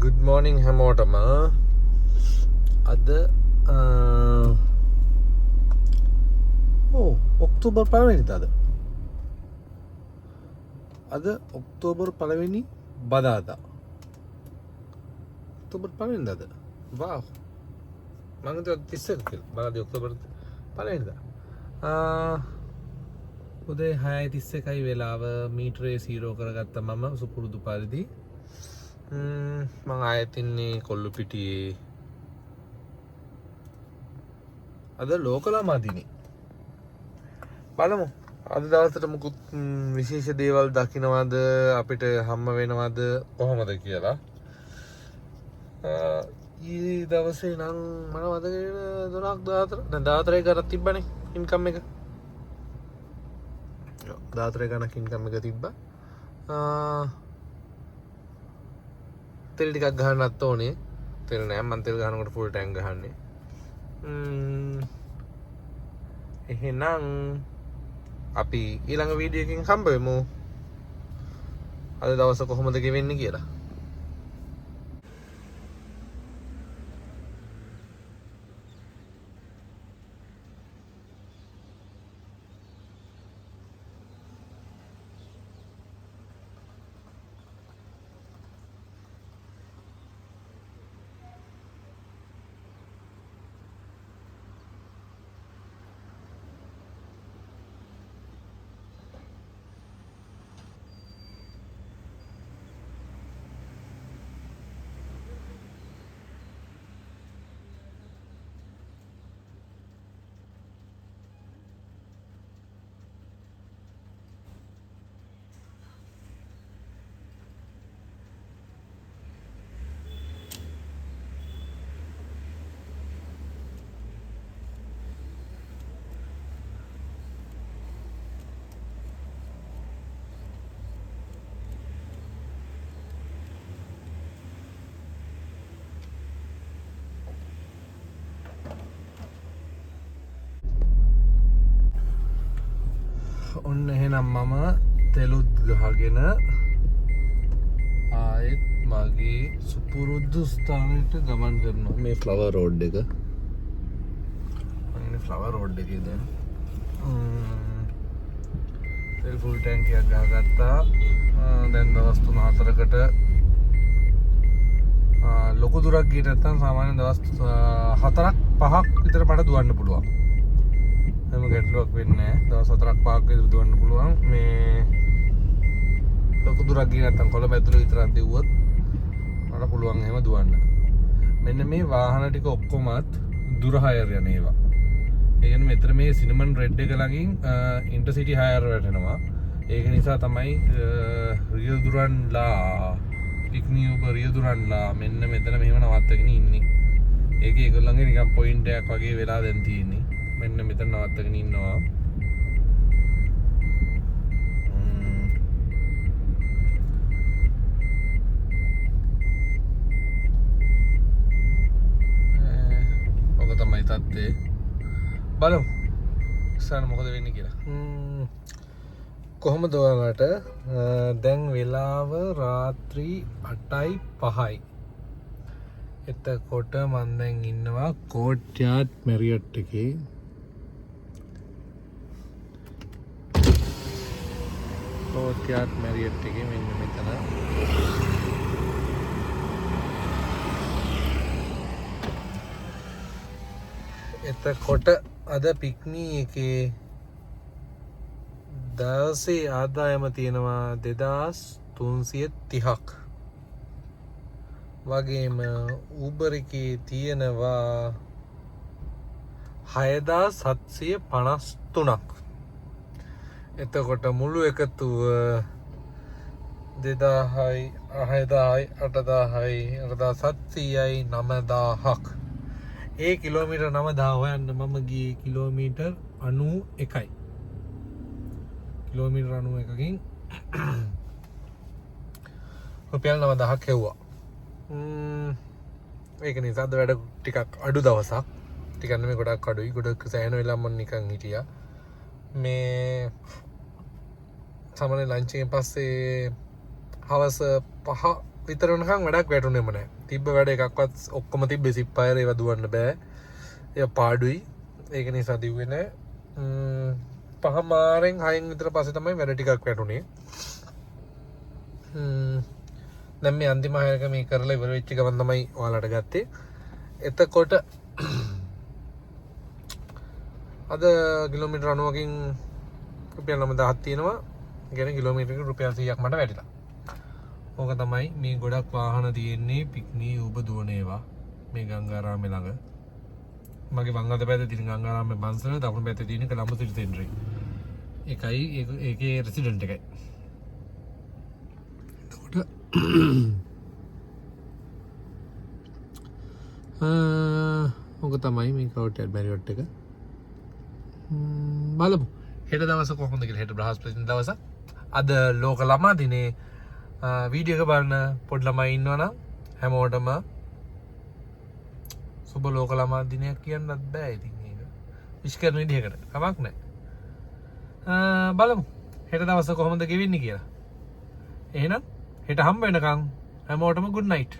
good morning හැමෝටම අද October 1 වෙනිදාද අද ඔක්තෝබර් 1 වෙනි බදාදා ඔක්තෝබර් 1 වෙනිදාද වාව් මම හිතුවා 31 කියලා බදාදා ඔක්තෝබර් 1 වෙනිදා උදේ 6:31යි වෙලාව මීටරේ 0 කරගත්ත මම සුපුරුදු පරිදි මම ආයෙත් ඉන්නේ කොල්ලු පිටියේ අද ලෝක ළමා දිනේ බලමු අද දවසට මුකුත් විශේෂ දේවල් දකින්නවද අපිට හම්බ වෙනවද කොහොමද කියලා ඊ දවසේ නම් මම මතකයි 14 ගණන් තිබ්බනේ ඉන්කම් එක 14 ගණන් ඉන්කම් එක තිබ්බා තෙල් ටිකක් ගහන්නත් ඕනේ තෙල් නෑ මම තෙල් ගහනකොට ෆුල් ටැංක් ගහන්නේ එහෙනම් අපි ඊළඟ වීඩියෝ එකකින් හම්බ වෙමු අද දවස කොහොමද ගෙවෙන්නේ කියලා ඔන්න එහෙනම් මම තෙලුත් ගහගෙන ආයෙත් මගේ සුපුරුදු ස්ථානයට ගමන් කරනවා මේ ෆ්ලවර් රෝඩ් එක අනේ ෆ්ලවර් රෝඩ් එකේ දැන් තෙල් ෆුල් ටැංකියක් ගහගත්තා දැන් දවස් 3-4කට ලොකු දුරක් ගියේ නැත්නම් සාමාන්‍ය දවස් 4-5ක් විතර මට දුවන්න පුළුවන් හැම ගැටලුවක් වෙන්නේ නැහැ. දවස් 4-5ක් විතර දුවන්න පුළුවන්. මේ ලොකු දුරක් ගියේ නැත්නම් කොළඹ ඇතුළේ විතරක් දෙවුවොත් මට පුළුවන් එහෙම දුවන්න. මෙන්න මේ වාහන ටික ඔක්කොමත් දුර හයර් යන ඒවා. ඒ කියන්නේ මෙතන මේ සිනමන් රෙඩ් එක ළඟින් ඉන්ටර්සිටි හයර් වැටෙනවා. ඒක නිසා තමයි රියල් දුරන්ලා ටික්නියුබ රියල් දුරන්ලා මෙන්න මෙතන මෙහෙම නවත්තගෙන ඉන්නේ. ඒකේ ඒගොල්ලන්ගේ නිකන් පොයින්ට් එකක් වගේ වෙලා දැන් තියෙන්නේ. මෙන්න මෙතන නවත්තගෙන ඉන්නවා ඔක තමයි තත්ත්වය බලමු ඉස්සරහ මොකද වෙන්නේ කියලා කොහොමද ඔයාලට දැන් වෙලාව රාත්‍රී 8:05යි එතකොට මම දැන් ඉන්නවා කෝට්යාඩ් මැරියට් එකේ කෝට්යාඩ් මැරියට් එකේ මෙන්න මෙතන එතකොට අද පික්නී එකේ දවසේ ආදායම තියෙනවා 2330ක් වගේම Uber එකේ තියෙනවා 6753ක් එතකොට මුළු එකතුව 2000යි 6000යි 8000යි 8700යි 9000ක් ඒ කිලෝමීටර් 9000 හොයන්න මම ගියේ කිලෝමීටර් 91යි කිලෝමීටර් 91කින් රුපියල් 9000ක් හෙව්වා ඒක නිසා අද වැඩ ටිකක් අඩු දවසක් ටිකක් නෙමෙයි ගොඩක් අඩුයි ගොඩක් සෑහෙන වෙලා මම නිකන් හිටියා මේ සාමාන්‍ය ලන්ච් එකෙන් පස්සේ හවස 5 විතර වෙනකන් වැඩක් වැටුනේම නැහැ. තිබ්බ වැඩ එකක්වත් ඔක්කොම තිබ්බේ සිප්පයර ඒවා දුවන්න බෑ. ඒ පාඩුයි. ඒක නිසා දිව්වේ නැහැ. 5:00 6:00 විතර පස්සේ තමයි වැඩ ටිකක් වැටුනේ. දැන් මේ අන්තිම හයක මේ කරලා ඉවර වෙච්ච ගමන් තමයි ඔයාලට ගත්තේ. එතකොට අද කිලෝමීටර් 90කින් රුපියල් 9000ක් තියෙනවා. කියන්නේ කිලෝමීටරයකට රුපියල් 100ක් මට වැටිලා. ඕක තමයි මේ ගොඩක් වාහන තියෙන්නේ පික්නී ඔබ දුවන ඒවා මේ ගංගාරාමේ ළඟ. මගේ වම් අත පැත්තේ තියෙන ගංගාරාමේ බන්සල දකුණු පැත්තේ තියෙන කොළඹ සිටි සෙන්ටරේ. ඒකයි ඒකේ රෙසිඩන්ට් එකයි. එතකොට ඕක තමයි මේ කවුටර් බැරියොට් එක. බලමු හෙට දවස කොහොමද කියලා. හෙට බ්‍රහස්පති දවස. අද ලෝක ළමා දිනේ වීඩියෝ එක බලන පොඩි ළමයි ඉන්නවනම් හැමෝටම සුබ ලෝක ළමා දිනයක් කියන්නත් බෑ. ඉතින් ඒක විශ් කරන විදිහකට කමක් නැහැ. බලමු හෙට දවස කොහොමද ගෙවෙන්නේ කියලා. එහෙනම් හෙට හම්බ වෙනකන් හැමෝටම good night.